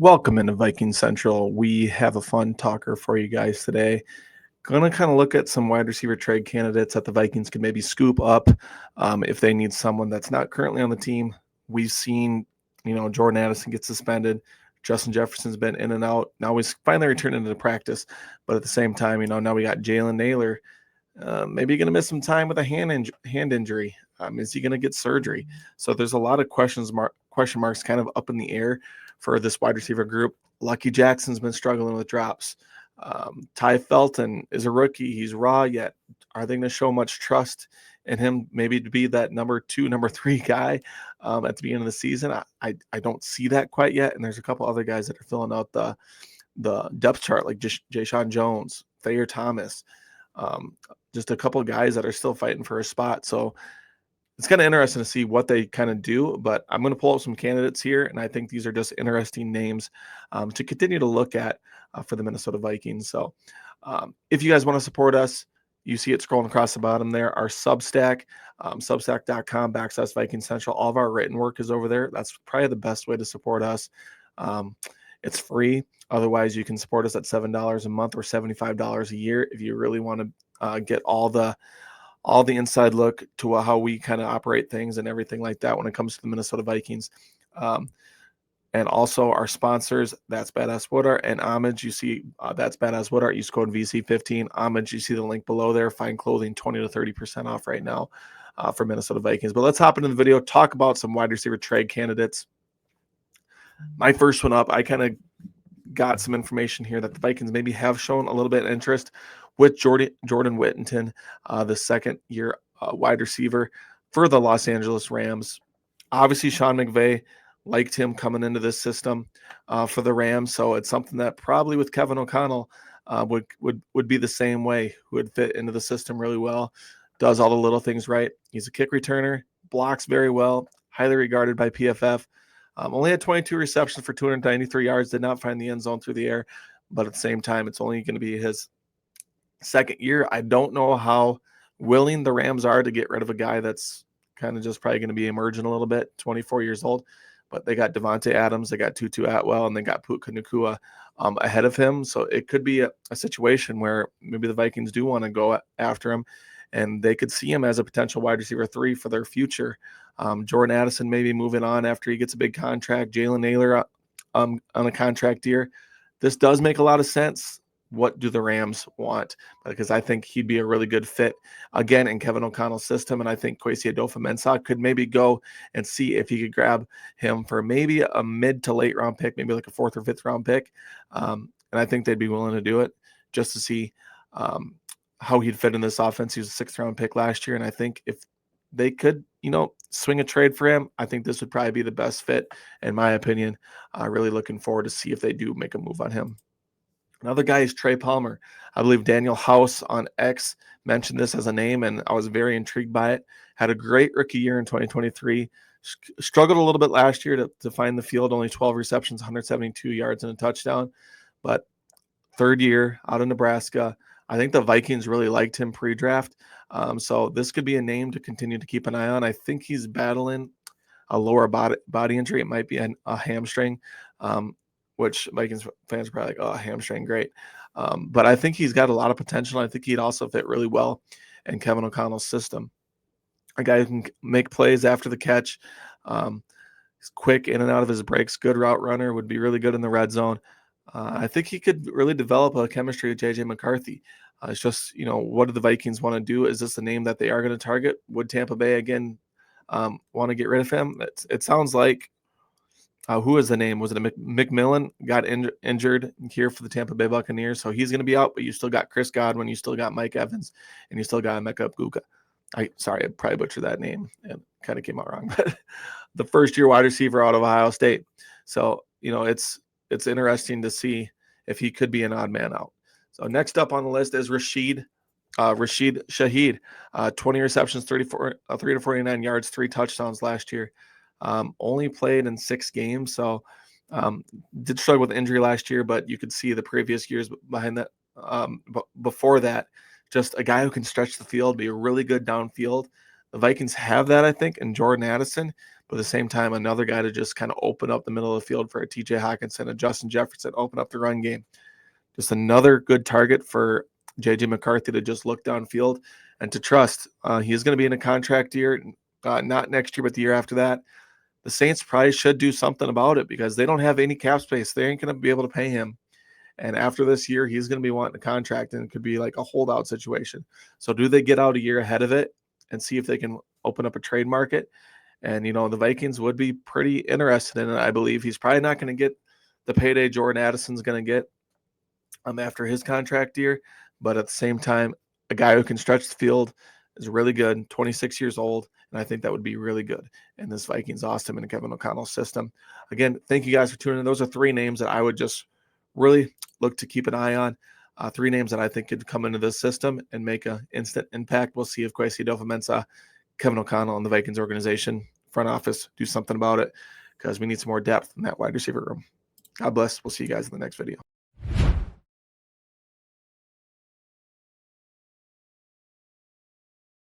Welcome into Viking Central. We have a fun talker for you guys today. Going to kind of look at some wide receiver trade candidates that the Vikings could maybe scoop up if they need someone that's not currently on the team. We've seen, Jordan Addison get suspended. Justin Jefferson's been in and out. Now he's finally returned into practice. But at the same time, now we got Jalen Naylor. Maybe going to miss some time with a hand injury. Is he going to get surgery? So there's a lot of question marks kind of up in the air for this wide receiver group. Lucky Jackson's been struggling with drops. Ty Felton is a rookie. He's raw yet. Are they going to show much trust in him maybe to be that number 2, number 3 guy at the beginning of the season? I don't see that quite yet. And there's a couple other guys that are filling out the depth chart, like Ja'Shawn Jones, Thayer Thomas, just a couple of guys that are still fighting for a spot. So it's kind of interesting to see what they kind of do, but I'm going to pull up some candidates here, and I think these are just interesting names to continue to look at for the Minnesota Vikings. So if you guys want to support us, you see it scrolling across the bottom there. Our Substack, substack.com/Viking Central. All of our written work is over there. That's probably the best way to support us. It's free. Otherwise, you can support us at $7 a month or $75 a year if you really want to get all the inside look to how we kind of operate things and everything like that when it comes to the Minnesota Vikings. And also our sponsors, That's Badass Wood Art and Homage. You see That's Badass Wood Art. Use code VC15. Homage, you see the link below there. Find clothing 20 to 30% off right now for Minnesota Vikings. But let's hop into the video, talk about some wide receiver trade candidates. My first one up, I kind of got some information here that the Vikings maybe have shown a little bit of interest with Jordan Whittington, the second-year wide receiver for the Los Angeles Rams. Obviously, Sean McVay liked him coming into this system for the Rams, so it's something that probably with Kevin O'Connell would be the same way, who would fit into the system really well, does all the little things right. He's a kick returner, blocks very well, highly regarded by PFF. Only had 22 receptions for 293 yards, did not find the end zone through the air, but at the same time, it's only going to be his second year. I don't know how willing the Rams are to get rid of a guy that's kind of just probably going to be emerging a little bit, 24 years old, but they got Devontae Adams, they got Tutu Atwell, and they got Puka Nacua ahead of him. So it could be a situation where maybe the Vikings do want to go after him, and they could see him as a potential wide receiver 3 for their future. Jordan Addison maybe moving on after he gets a big contract. Jalen Naylor on a contract year. This does make a lot of sense. What do the Rams want? Because I think he'd be a really good fit, again, in Kevin O'Connell's system. And I think Kwesi Adolfo-Mensah could maybe go and see if he could grab him for maybe a mid to late round pick, maybe like a 4th or 5th round pick. And I think they'd be willing to do it just to see how he'd fit in this offense. He was a 6th round pick last year. And I think if they could, swing a trade for him, I think this would probably be the best fit, in my opinion. Really looking forward to see if they do make a move on him. Another guy is Trey Palmer. I believe Daniel House on X mentioned this as a name, and I was very intrigued by it. Had a great rookie year in 2023. Struggled a little bit last year to find the field, only 12 receptions, 172 yards, and a touchdown. But third year out of Nebraska. I think the Vikings really liked him pre-draft. So this could be a name to continue to keep an eye on. I think he's battling a lower body injury. It might be a hamstring, which Vikings fans are probably like, oh, hamstring, great. But I think he's got a lot of potential. I think he'd also fit really well in Kevin O'Connell's system. A guy who can make plays after the catch. He's quick in and out of his breaks, good route runner, would be really good in the red zone. I think he could really develop a chemistry with J.J. McCarthy. It's just, what do the Vikings want to do? Is this a name that they are going to target? Would Tampa Bay, again, want to get rid of him? It sounds like, who is the name? Was it McMillan? Got injured here for the Tampa Bay Buccaneers, so he's going to be out, but you still got Chris Godwin, you still got Mike Evans, and you still got Emeka Egbuka. I probably butchered that name. It kind of came out wrong, but the first-year wide receiver out of Ohio State. So, it's interesting to see if he could be an odd man out. So next up on the list is Rasheed Shaheed, 20 receptions, 3 to 49 yards, 3 touchdowns last year. Only played in 6 games, so did struggle with injury last year, but you could see the previous years behind that. Before that, just a guy who can stretch the field, be a really good downfield. The Vikings have that, I think, in Jordan Addison, but at the same time, another guy to just kind of open up the middle of the field for a TJ Hawkinson, a Justin Jefferson, open up the run game. Just another good target for JJ McCarthy to just look downfield and to trust. He's going to be in a contract year, not next year, but the year after that. The Saints probably should do something about it because they don't have any cap space. They ain't going to be able to pay him. And after this year, he's going to be wanting a contract, and it could be like a holdout situation. So do they get out a year ahead of it and see if they can open up a trade market? And, the Vikings would be pretty interested in it, I believe. He's probably not going to get the payday Jordan Addison's going to get after his contract year. But at the same time, a guy who can stretch the field is really good, 26 years old, and I think that would be really good in this Vikings Austin and Kevin O'Connell system. Again, thank you guys for tuning in. Those are three names that I would just really look to keep an eye on. Three names that I think could come into this system and make an instant impact. We'll see if Kwesi Adofo-Mensah, Kevin O'Connell, and the Vikings organization front office do something about it because we need some more depth in that wide receiver room. God bless. We'll see you guys in the next video.